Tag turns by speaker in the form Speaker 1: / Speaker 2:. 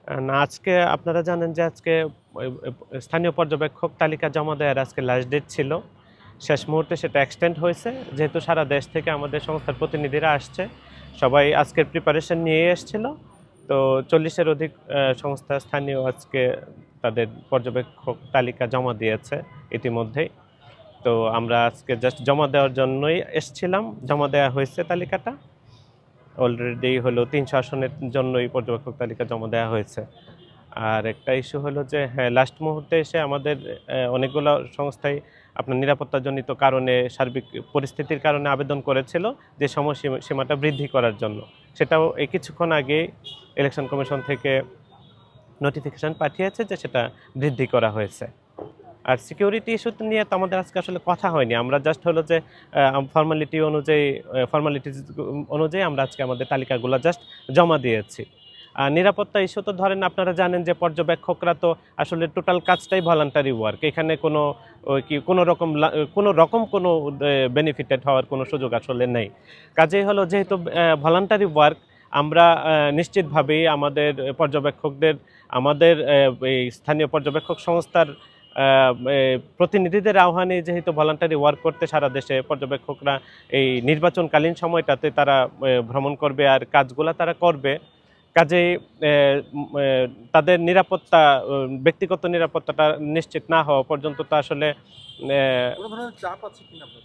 Speaker 1: না, আজকে আপনারা জানেন যে আজকে ওই স্থানীয় পর্যবেক্ষক তালিকা জমা দেওয়ার আজকে লাস্ট ডেট ছিল। শেষ মুহূর্তে সেটা এক্সটেন্ড হয়েছে। যেহেতু সারা দেশ থেকে আমাদের সংস্থার প্রতিনিধিরা আসছে, সবাই আজকের প্রিপারেশন নিয়েই এসেছিল। তো ৪০-এর অধিক সংস্থা স্থানীয় আজকে তাদের পর্যবেক্ষক তালিকা জমা দিয়েছে ইতিমধ্যেই। তো আমরা আজকে জাস্ট জমা দেওয়ার জন্যই এসছিলাম। জমা দেওয়া হয়েছে তালিকাটা। অলরেডি হলো ৩০০ আসনের জন্যই পর্যবেক্ষক তালিকা জমা দেওয়া হয়েছে। আর একটা ইস্যু হলো যে হ্যাঁ, লাস্ট মুহূর্তে এসে আমাদের অনেকগুলো সংস্থাই আপনার নিরাপত্তাজনিত কারণে, সার্বিক পরিস্থিতির কারণে আবেদন করেছিল যে সময়সীমাটা বৃদ্ধি করার জন্য। সেটাও এই কিছুক্ষণ আগেই ইলেকশন কমিশন থেকে নোটিফিকেশন পাঠিয়েছে যে সেটা বৃদ্ধি করা হয়েছে। আর সিকিউরিটি ইস্যু নিয়ে তো আমাদের আজকে আসলে কথা হয়নি। আমরা জাস্ট হলো যে ফর্মালিটিজ অনুযায়ী আমরা আজকে আমাদের তালিকাগুলো জাস্ট জমা দিয়েছি। আর নিরাপত্তা ইস্যু তো ধরেন আপনারা জানেন যে পর্যবেক্ষকরা তো আসলে টোটাল কাজটাই ভলান্টারি ওয়ার্ক। এখানে কোনো রকম কোনো বেনিফিটেড হওয়ার কোনো সুযোগ আসলে নেই। কাজেই হলো যেহেতু ভলান্টারি ওয়ার্ক, আমরা নিশ্চিতভাবেই আমাদের পর্যবেক্ষকদের, আমাদের এই স্থানীয় পর্যবেক্ষক সংস্থার প্রতিনিধিদের আহ্বানে যেহেতু ভলান্টারি ওয়ার্ক করতে সারা দেশে পর্যবেক্ষকরা এই নির্বাচনকালীন সময়টাতে তারা ভ্রমণ করবে আর কাজগুলা তারা করবে। কাজেই তাদের নিরাপত্তা, ব্যক্তিগত নিরাপত্তাটা নিশ্চিত না হওয়া পর্যন্ত তো আসলে
Speaker 2: কোনো ধরনের চাপ আছে কিনা আপনার?